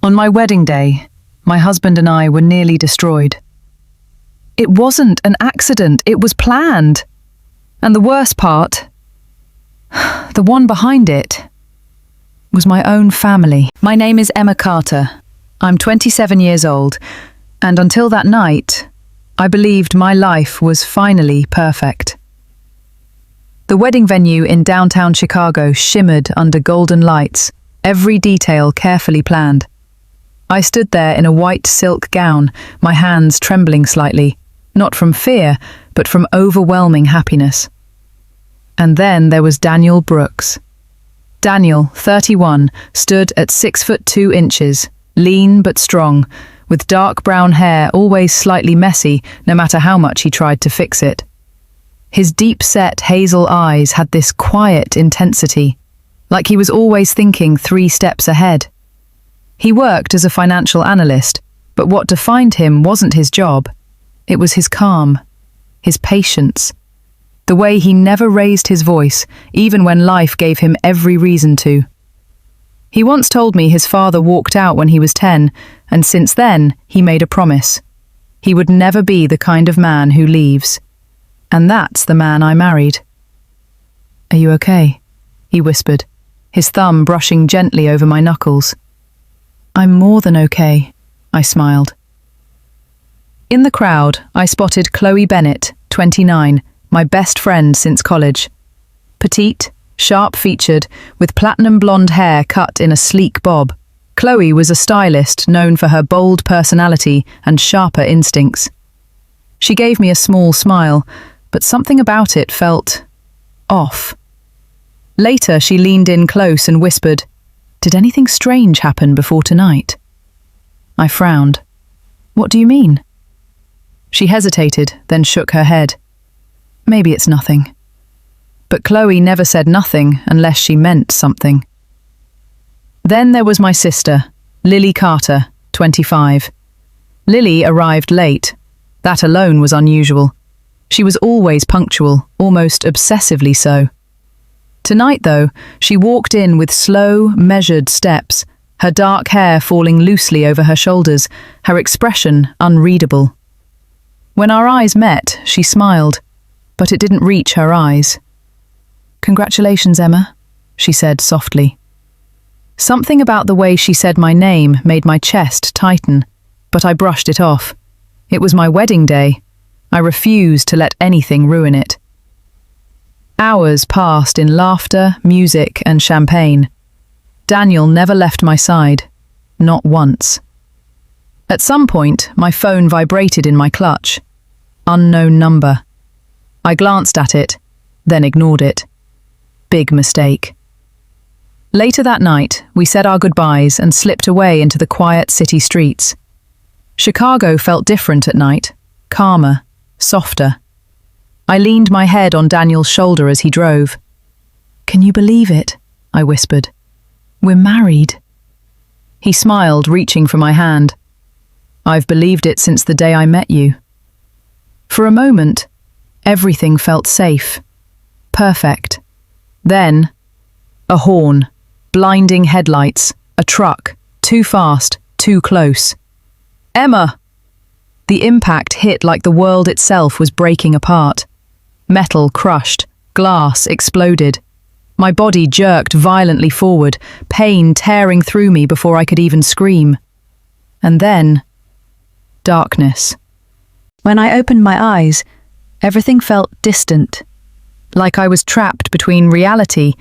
On my wedding day, my husband and I were nearly destroyed. It wasn't an accident, it was planned. And the worst part, the one behind it, was my own family. My name is Emma Carter. I'm 27 years old, and until that night, I believed my life was finally perfect. The wedding venue in downtown Chicago shimmered under golden lights, every detail carefully planned. I stood there in a white silk gown, my hands trembling slightly, not from fear, but from overwhelming happiness. And then there was Daniel Brooks. Daniel, 31, stood at 6'2", lean but strong, with dark brown hair always slightly messy no matter how much he tried to fix it. His deep-set hazel eyes had this quiet intensity, like he was always thinking 3 steps ahead. He worked as a financial analyst, but what defined him wasn't his job. It was his calm, his patience, the way he never raised his voice, even when life gave him every reason to. He once told me his father walked out when he was 10, and since then he made a promise. He would never be the kind of man who leaves. And that's the man I married. "Are you okay?" he whispered, his thumb brushing gently over my knuckles. "I'm more than okay," I smiled. In the crowd, I spotted Chloe Bennett, 29, my best friend since college. Petite, sharp-featured, with platinum blonde hair cut in a sleek bob, Chloe was a stylist known for her bold personality and sharper instincts. She gave me a small smile, but something about it felt off. Later, she leaned in close and whispered, "Did anything strange happen before tonight?" I frowned. "What do you mean?" She hesitated, then shook her head. "Maybe it's nothing." But Chloe never said nothing unless she meant something. Then there was my sister, Lily Carter, 25. Lily arrived late. That alone was unusual. She was always punctual, almost obsessively so. Tonight, though, she walked in with slow, measured steps, her dark hair falling loosely over her shoulders, her expression unreadable. When our eyes met, she smiled, but it didn't reach her eyes. "Congratulations, Emma," she said softly. Something about the way she said my name made my chest tighten, but I brushed it off. It was my wedding day. I refused to let anything ruin it. Hours passed in laughter, music, and champagne. Daniel never left my side, not once. At some point, my phone vibrated in my clutch. Unknown number. I glanced at it, then ignored it. Big mistake. Later that night, we said our goodbyes and slipped away into the quiet city streets. Chicago felt different at night, calmer, softer. I leaned my head on Daniel's shoulder as he drove. "Can you believe it?" I whispered. "We're married." He smiled, reaching for my hand. "I've believed it since the day I met you." For a moment, everything felt safe, perfect. Then, a horn, blinding headlights, a truck, too fast, too close. "Emma!" The impact hit like the world itself was breaking apart. Metal crushed, glass exploded. My body jerked violently forward, pain tearing through me before I could even scream. And then, darkness. When I opened my eyes, everything felt distant, like I was trapped between reality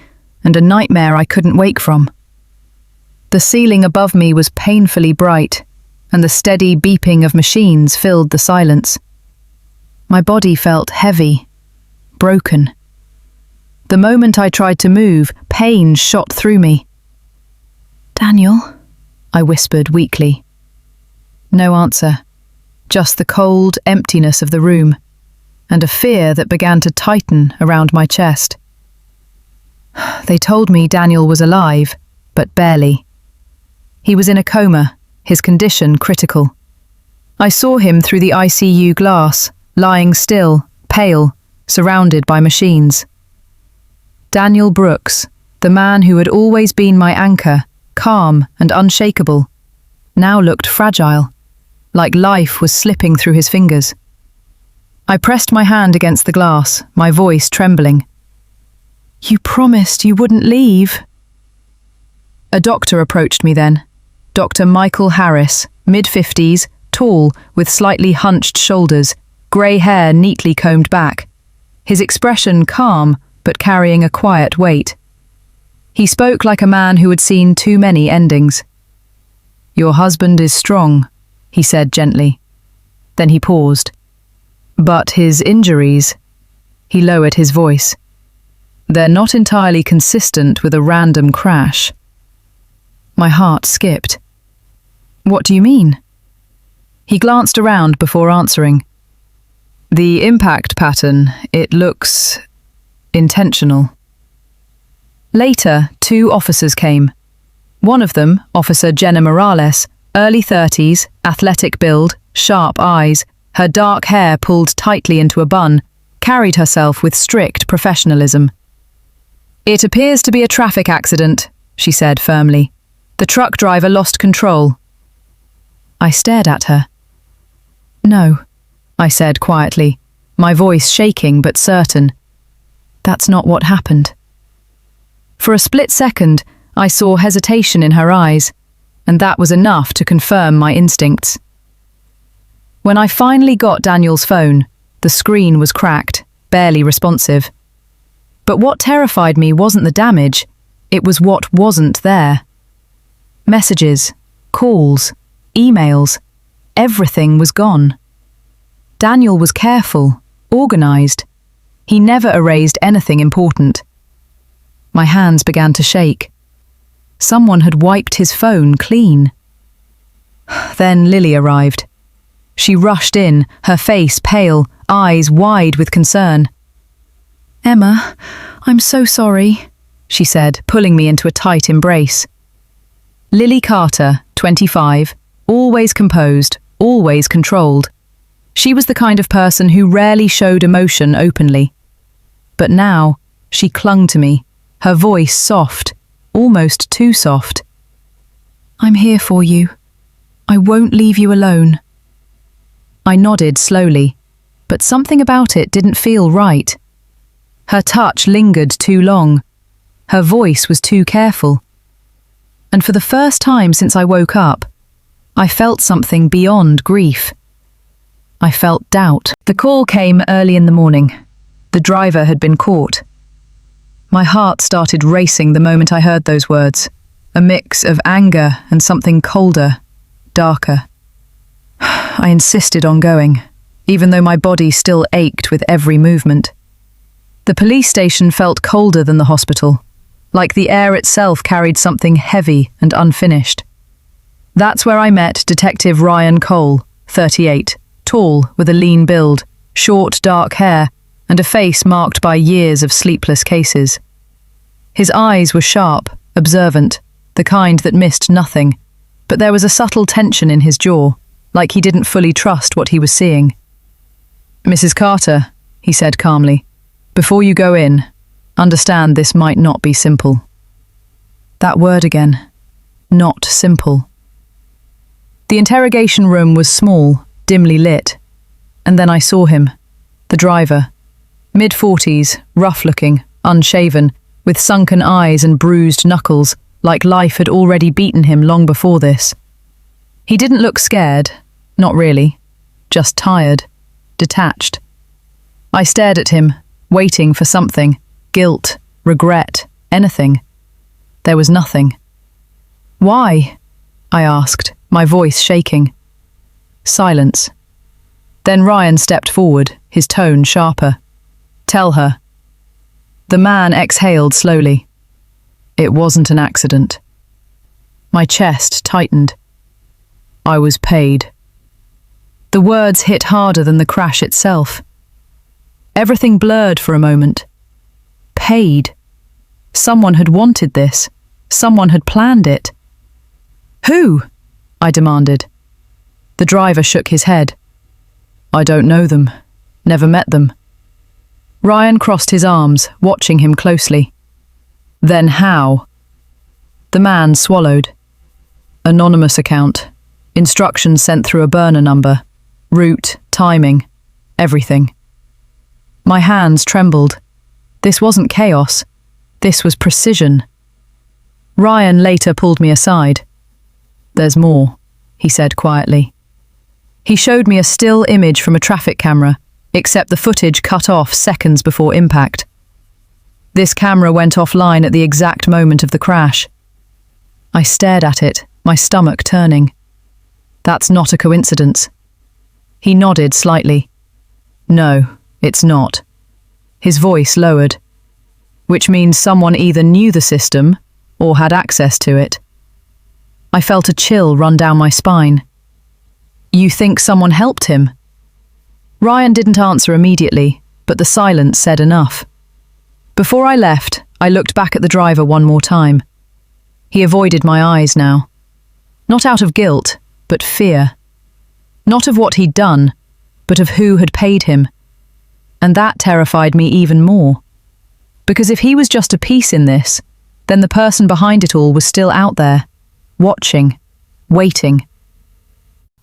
and a nightmare I couldn't wake from. The ceiling above me was painfully bright, and the steady beeping of machines filled the silence. My body felt heavy, broken. The moment I tried to move, pain shot through me. "Daniel?" I whispered weakly. No answer, just the cold emptiness of the room, and a fear that began to tighten around my chest. They told me Daniel was alive, but barely. He was in a coma, his condition critical. I saw him through the ICU glass, lying still, pale, surrounded by machines. Daniel Brooks, the man who had always been my anchor, calm and unshakable. now looked fragile, like life was slipping through his fingers. I pressed my hand against the glass, my voice trembling. "You promised you wouldn't leave." A doctor approached me then. Dr. Michael Harris, mid-50s, tall, with slightly hunched shoulders, grey hair neatly combed back. His expression calm, but carrying a quiet weight. He spoke like a man who had seen too many endings. "Your husband is strong," he said gently. Then he paused. "But his injuries," he lowered his voice, "they're not entirely consistent with a random crash." My heart skipped. "What do you mean?" He glanced around before answering. "The impact pattern, it looks intentional." Later, 2 officers came. One of them, Officer Jenna Morales, early 30s, athletic build, sharp eyes, her dark hair pulled tightly into a bun, carried herself with strict professionalism. "It appears to be a traffic accident," she said firmly. "The truck driver lost control." I stared at her. "No," I said quietly, my voice shaking but certain. "That's not what happened." For a split second, I saw hesitation in her eyes, and that was enough to confirm my instincts. When I finally got Daniel's phone, the screen was cracked, barely responsive. But what terrified me wasn't the damage, it was what wasn't there. Messages, calls, emails, everything was gone. Daniel was careful, organized. He never erased anything important. My hands began to shake. Someone had wiped his phone clean. Then Lily arrived. She rushed in, her face pale, eyes wide with concern. "Emma, I'm so sorry," she said, pulling me into a tight embrace. Lily Carter, 25, always composed, always controlled. She was the kind of person who rarely showed emotion openly. But now, she clung to me, her voice soft, almost too soft. "I'm here for you. I won't leave you alone." I nodded slowly, but something about it didn't feel right. Her touch lingered too long. Her voice was too careful. And for the first time since I woke up, I felt something beyond grief. I felt doubt. The call came early in the morning. The driver had been caught. My heart started racing the moment I heard those words, a mix of anger and something colder, darker. I insisted on going, even though my body still ached with every movement. The police station felt colder than the hospital, like the air itself carried something heavy and unfinished. That's where I met Detective Ryan Cole, 38, tall with a lean build, short dark hair, and a face marked by years of sleepless cases. His eyes were sharp, observant, the kind that missed nothing, but there was a subtle tension in his jaw, like he didn't fully trust what he was seeing. "Mrs. Carter," he said calmly, "before you go in, understand this might not be simple." That word again. Not simple. The interrogation room was small, dimly lit, and then I saw him, the driver. Mid-40s, rough-looking, unshaven, with sunken eyes and bruised knuckles, like life had already beaten him long before this. He didn't look scared, not really, just tired, detached. I stared at him, waiting for something, guilt, regret, anything. There was nothing. "Why?" I asked, my voice shaking. Silence. Then Ryan stepped forward, his tone sharper. "Tell her." The man exhaled slowly. "It wasn't an accident." My chest tightened. "I was paid." The words hit harder than the crash itself. Everything blurred for a moment. Paid. Someone had wanted this. Someone had planned it. "Who?" I demanded. The driver shook his head. "I don't know them. Never met them." Ryan crossed his arms, watching him closely. "Then how?" The man swallowed. "Anonymous account. Instructions sent through a burner number. Route, timing, everything. My hands trembled. This wasn't chaos. This was precision. Ryan later pulled me aside. "There's more," he said quietly. He showed me a still image from a traffic camera, except the footage cut off seconds before impact. This camera went offline at the exact moment of the crash. I stared at it, my stomach turning. "That's not a coincidence." He nodded slightly. "No, it's not." His voice lowered, which means someone either knew the system or had access to it. I felt a chill run down my spine. "You think someone helped him?" Ryan didn't answer immediately, but the silence said enough. Before I left, I looked back at the driver one more time. He avoided my eyes now. Not out of guilt, but fear. Not of what he'd done, but of who had paid him. And that terrified me even more. Because if he was just a piece in this, then the person behind it all was still out there, watching, waiting.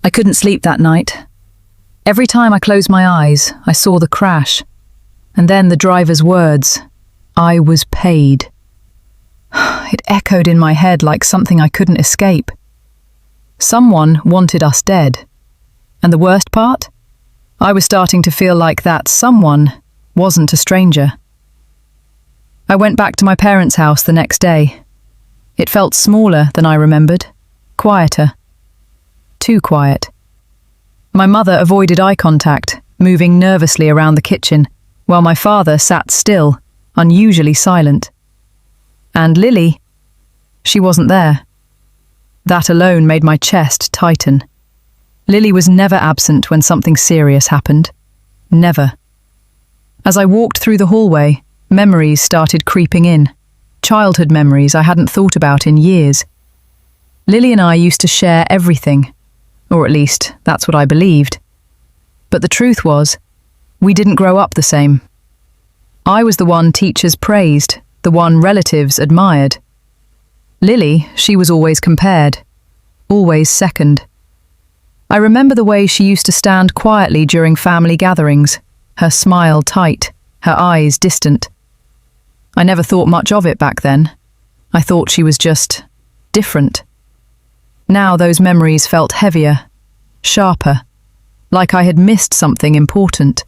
I couldn't sleep that night. Every time I closed my eyes, I saw the crash. And then the driver's words, "I was paid." It echoed in my head like something I couldn't escape. Someone wanted us dead. And the worst part? I was starting to feel like that someone wasn't a stranger. I went back to my parents' house the next day. It felt smaller than I remembered, quieter. Too quiet. My mother avoided eye contact, moving nervously around the kitchen, while my father sat still, unusually silent. And Lily, she wasn't there. That alone made my chest tighten. Lily was never absent when something serious happened. Never. As I walked through the hallway, memories started creeping in. Childhood memories I hadn't thought about in years. Lily and I used to share everything, or at least that's what I believed. But the truth was, we didn't grow up the same. I was the one teachers praised, the one relatives admired. Lily, she was always compared, always second. I remember the way she used to stand quietly during family gatherings, her smile tight, her eyes distant. I never thought much of it back then. I thought she was just different. Now those memories felt heavier, sharper, like I had missed something important.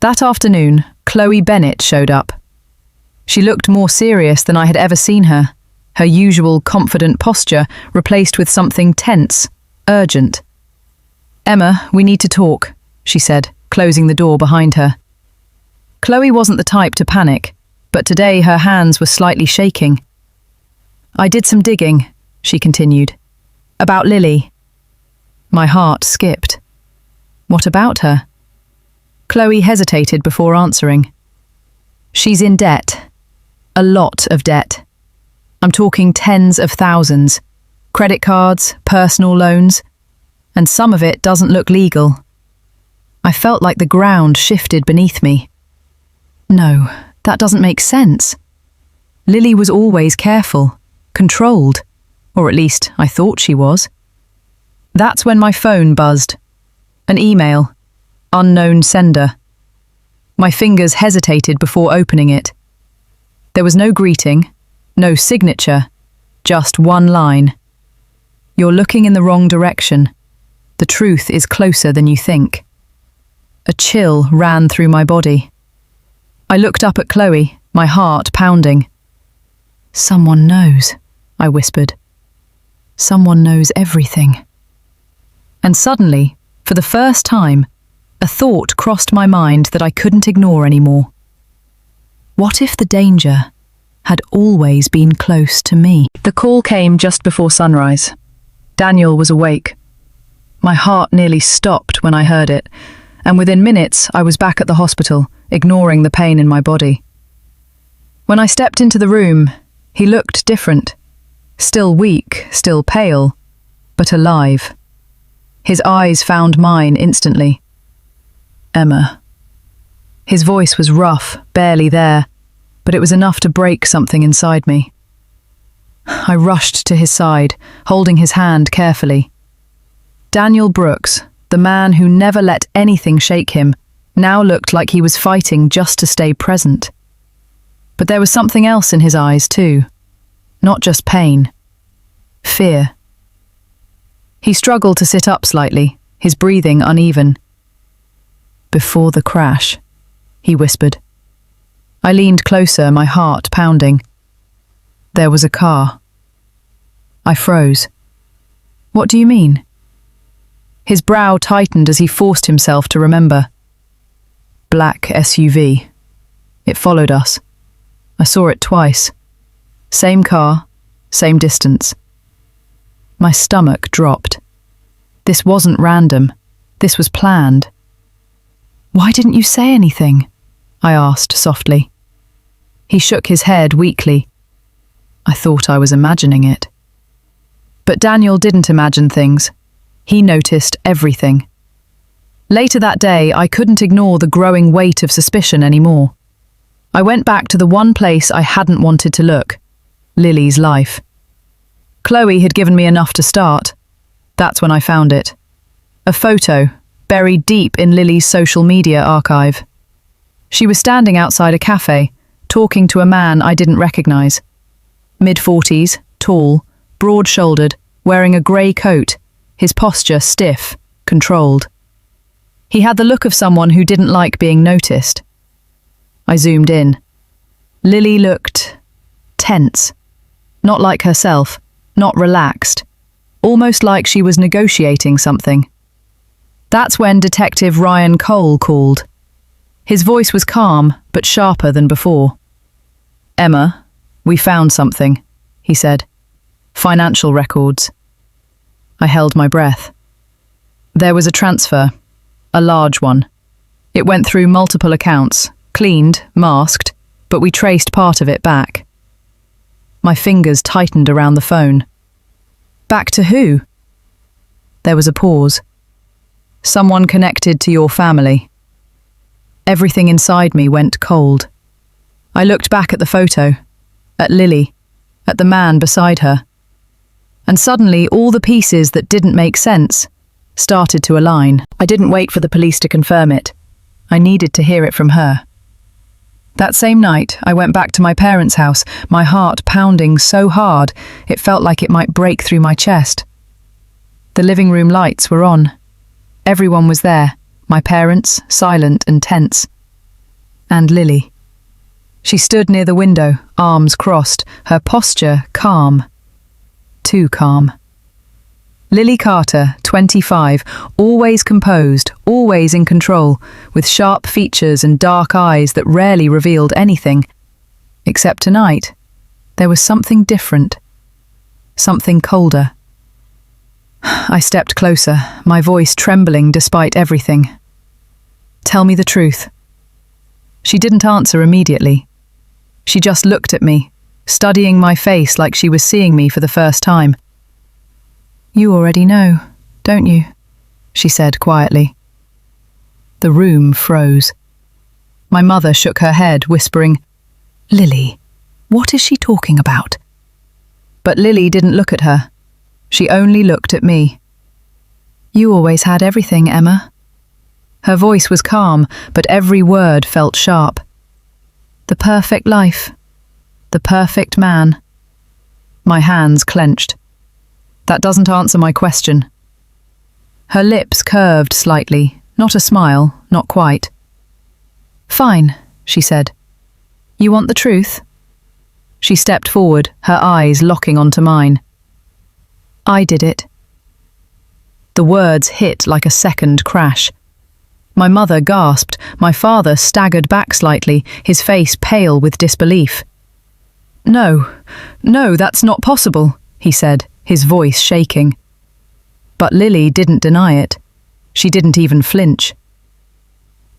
That afternoon, Chloe Bennett showed up. She looked more serious than I had ever seen her, her usual confident posture replaced with something tense, urgent. "Emma, we need to talk," she said, closing the door behind her. Chloe wasn't the type to panic, but today her hands were slightly shaking. "I did some digging," she continued. "About Lily." My heart skipped. What about her? Chloe hesitated before answering. "She's in debt. A lot of debt. I'm talking tens of thousands. Credit cards, personal loans, and some of it doesn't look legal." I felt like the ground shifted beneath me. No, that doesn't make sense. Lily was always careful, controlled, or at least I thought she was. That's when my phone buzzed. An email. Unknown sender. My fingers hesitated before opening it. There was no greeting, no signature, just one line. "You're looking in the wrong direction. The truth is closer than you think." A chill ran through my body. I looked up at Chloe, my heart pounding. "Someone knows," I whispered. "Someone knows everything." And suddenly, for the first time, a thought crossed my mind that I couldn't ignore anymore. What if the danger had always been close to me? The call came just before sunrise. Daniel was awake. My heart nearly stopped when I heard it, and within minutes I was back at the hospital, ignoring the pain in my body. When I stepped into the room, he looked different. Still weak, still pale, but alive. His eyes found mine instantly. "Emma." His voice was rough, barely there, but it was enough to break something inside me. I rushed to his side, holding his hand carefully. Daniel Brooks, the man who never let anything shake him, now looked like he was fighting just to stay present. But there was something else in his eyes too. Not just pain. Fear. He struggled to sit up slightly, his breathing uneven. "Before the crash," he whispered. I leaned closer, my heart pounding. There was a car. I froze. "What do you mean?" His brow tightened as he forced himself to remember. Black SUV. It followed us. I saw it twice. Same car, same distance. My stomach dropped. This wasn't random. This was planned. "Why didn't you say anything?" I asked softly. He shook his head weakly. I thought I was imagining it. But Daniel didn't imagine things. He noticed everything. Later that day, I couldn't ignore the growing weight of suspicion anymore. I went back to the one place I hadn't wanted to look, Lily's life. Chloe had given me enough to start. That's when I found it. A photo, buried deep in Lily's social media archive. She was standing outside a cafe, talking to a man I didn't recognize. Mid-40s, tall, broad-shouldered, wearing a grey coat, his posture stiff, controlled. He had the look of someone who didn't like being noticed. I zoomed in. Lily looked tense. Not like herself, not relaxed. Almost like she was negotiating something. That's when Detective Ryan Cole called. His voice was calm, but sharper than before. "Emma, we found something," he said. "Financial records." I held my breath. There was a transfer, a large one. It went through multiple accounts, cleaned, masked, but we traced part of it back. My fingers tightened around the phone. Back to who? There was a pause. Someone connected to your family. Everything inside me went cold. I looked back at the photo, at Lily, at the man beside her. And suddenly all the pieces that didn't make sense started to align. I didn't wait for the police to confirm it. I needed to hear it from her. That same night, I went back to my parents' house, my heart pounding so hard it felt like it might break through my chest. The living room lights were on. Everyone was there, my parents, silent and tense. And Lily. She stood near the window, arms crossed, her posture calm. Too calm. Lily Carter, 25, always composed, always in control, with sharp features and dark eyes that rarely revealed anything. Except tonight, there was something different. Something colder. I stepped closer, my voice trembling despite everything. "Tell me the truth." She didn't answer immediately. She just looked at me, studying my face like she was seeing me for the first time. "You already know, don't you?" she said quietly. The room froze. My mother shook her head, whispering, "Lily, what is she talking about?" But Lily didn't look at her. She only looked at me. "You always had everything, Emma." Her voice was calm, but every word felt sharp. "The perfect life. The perfect man." My hands clenched. "That doesn't answer my question." Her lips curved slightly, not a smile, not quite. "Fine," she said. "You want the truth?" She stepped forward, her eyes locking onto mine. "I did it." The words hit like a second crash. My mother gasped, my father staggered back slightly, his face pale with disbelief. No, that's not possible," he said, his voice shaking. But Lily didn't deny it. She didn't even flinch.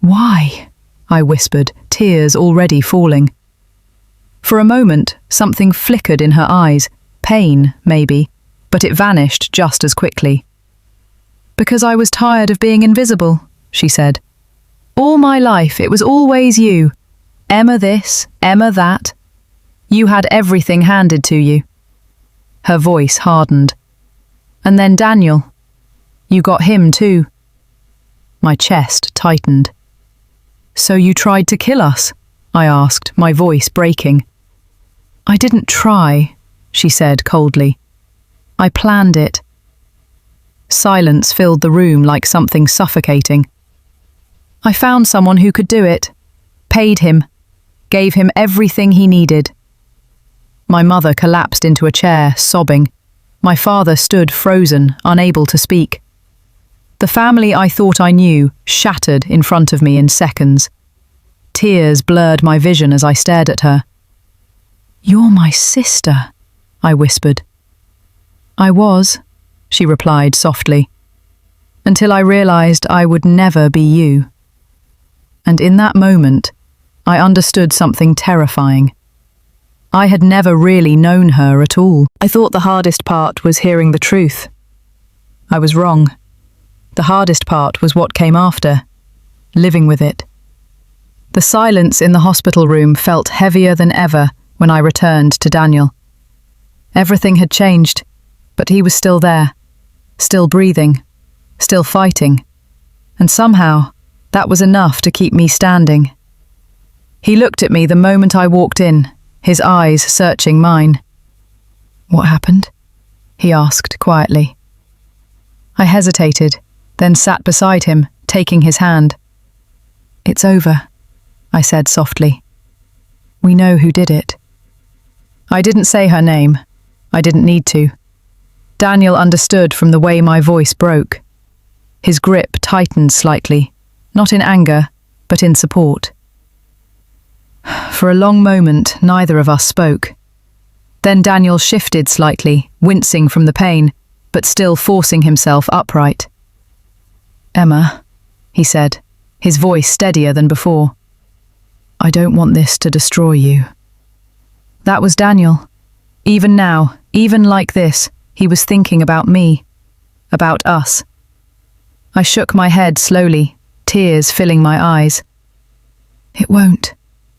"Why?" I whispered, tears already falling. For a moment, something flickered in her eyes, pain, maybe, but it vanished just as quickly. "Because I was tired of being invisible," she said. "All my life it was always you. Emma this, Emma that. You had everything handed to you." Her voice hardened. "And then Daniel. You got him too." My chest tightened. "So you tried to kill us?" I asked, my voice breaking. "I didn't try," she said coldly. "I planned it." Silence filled the room like something suffocating. "I found someone who could do it, paid him, gave him everything he needed." My mother collapsed into a chair, sobbing. My father stood frozen, unable to speak. The family I thought I knew shattered in front of me in seconds. Tears blurred my vision as I stared at her. "You're my sister," I whispered. "I was," she replied softly, "until I realized I would never be you." And in that moment, I understood something terrifying. I had never really known her at all. I thought the hardest part was hearing the truth. I was wrong. The hardest part was what came after, living with it. The silence in the hospital room felt heavier than ever when I returned to Daniel. Everything had changed, but he was still there, still breathing, still fighting, and somehow that was enough to keep me standing. He looked at me the moment I walked in, his eyes searching mine. "What happened?" he asked quietly. I hesitated, then sat beside him, taking his hand. "It's over," I said softly. "We know who did it." I didn't say her name. I didn't need to. Daniel understood from the way my voice broke. His grip tightened slightly, not in anger, but in support. For a long moment, neither of us spoke. Then Daniel shifted slightly, wincing from the pain, but still forcing himself upright. "Emma," he said, his voice steadier than before. "I don't want this to destroy you." That was Daniel. Even now, even like this, he was thinking about me, about us. I shook my head slowly, tears filling my eyes. "It won't,"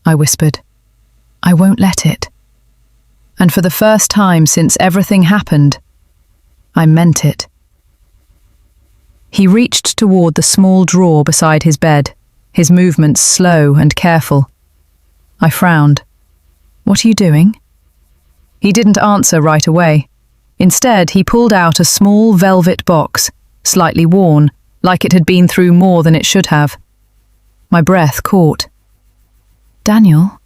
I whispered. "I won't let it." And for the first time since everything happened, I meant it. He reached toward the small drawer beside his bed, his movements slow and careful. I frowned. "What are you doing?" He didn't answer right away. Instead, he pulled out a small velvet box, slightly worn, like it had been through more than it should have. My breath caught. "Daniel?"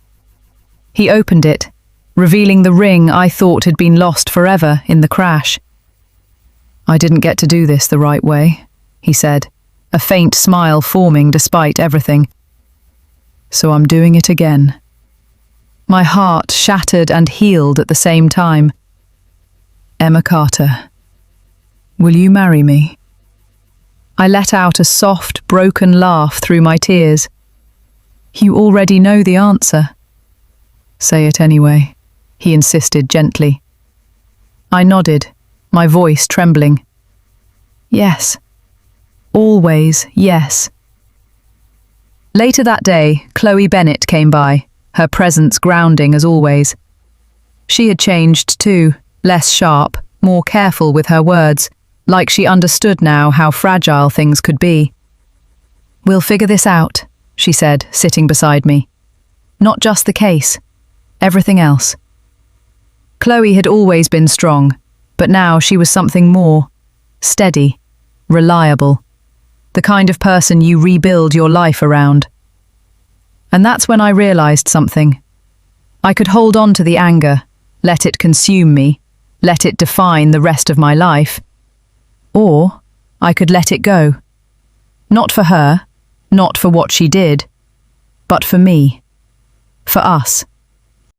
He opened it, revealing the ring I thought had been lost forever in the crash. "I didn't get to do this the right way," he said, a faint smile forming despite everything. "So I'm doing it again." My heart shattered and healed at the same time. "Emma Carter, will you marry me?" I let out a soft, broken laugh through my tears. "You already know the answer." "Say it anyway," he insisted gently. I nodded, my voice trembling. "Yes. Always yes." Later that day, Chloe Bennett came by, her presence grounding as always. She had changed too, less sharp, more careful with her words, like she understood now how fragile things could be. "We'll figure this out," she said, sitting beside me. "Not just the case, everything else." Chloe had always been strong, but now she was something more. Steady, reliable. The kind of person you rebuild your life around. And that's when I realized something. I could hold on to the anger, let it consume me, let it define the rest of my life. Or I could let it go. Not for her, not for what she did, but for me. For us.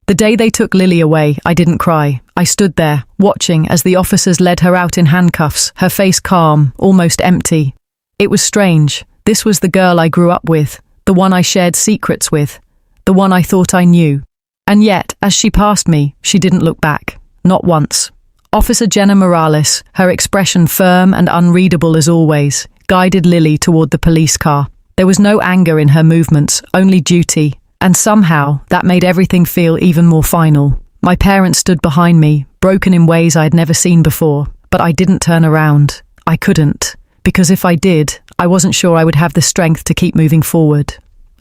The day they took Lily away, I didn't cry. I stood there, watching as the officers led her out in handcuffs, her face calm, almost empty. It was strange. This was the girl I grew up with, the one I shared secrets with, the one I thought I knew. And yet, as she passed me, she didn't look back. Not once. Officer Jenna Morales, her expression firm and unreadable as always, guided Lily toward the police car. There was no anger in her movements, only duty. And somehow, that made everything feel even more final. My parents stood behind me, broken in ways I'd never seen before, but I didn't turn around. I couldn't. because if I did, I wasn't sure I would have the strength to keep moving forward.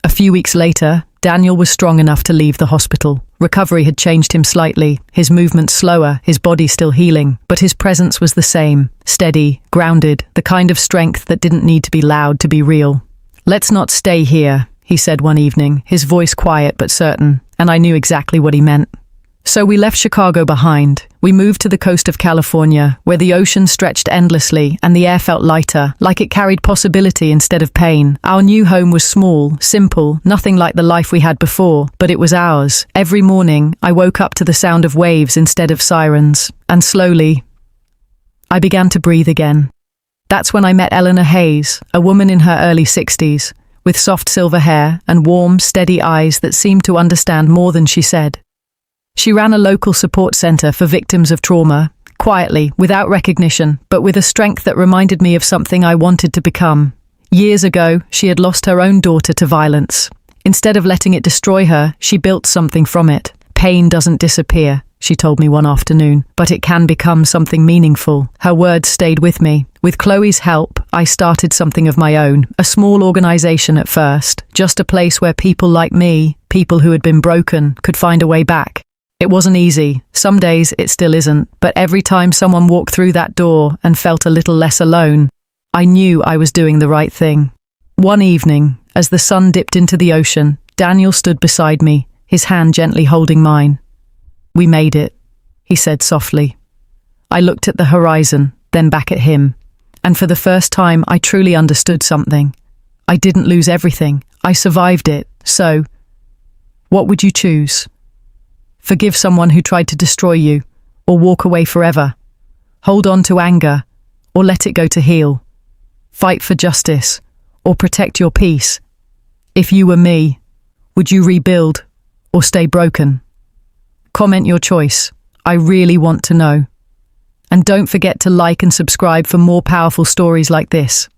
A few weeks later, Daniel was strong enough to leave the hospital. Recovery had changed him slightly, his movements slower, his body still healing, but his presence was the same, steady, grounded, the kind of strength that didn't need to be loud to be real. "Let's not stay here," he said one evening, his voice quiet but certain, and I knew exactly what he meant. So we left Chicago behind. We moved to the coast of California, where the ocean stretched endlessly and the air felt lighter, like it carried possibility instead of pain. Our new home was small, simple, nothing like the life we had before, but it was ours. Every morning, I woke up to the sound of waves instead of sirens, and slowly, I began to breathe again. That's when I met Eleanor Hayes, a woman in her early 60s, with soft silver hair and warm, steady eyes that seemed to understand more than she said. She ran a local support center for victims of trauma, quietly, without recognition, but with a strength that reminded me of something I wanted to become. Years ago, she had lost her own daughter to violence. Instead of letting it destroy her, she built something from it. "Pain doesn't disappear," she told me one afternoon, "but it can become something meaningful." Her words stayed with me. With Chloe's help, I started something of my own, a small organization at first, just a place where people like me, people who had been broken, could find a way back. It wasn't easy. Some days it still isn't, but every time someone walked through that door and felt a little less alone, I knew I was doing the right thing. One evening, as the sun dipped into the ocean, Daniel stood beside me, his hand gently holding mine. "We made it," he said softly. I looked at the horizon, then back at him, and for the first time I truly understood something. I didn't lose everything. I survived it. So, what would you choose? Forgive someone who tried to destroy you, or walk away forever? Hold on to anger, or let it go to heal? Fight for justice, or protect your peace? If you were me, would you rebuild, or stay broken? Comment your choice. I really want to know. And don't forget to like and subscribe for more powerful stories like this.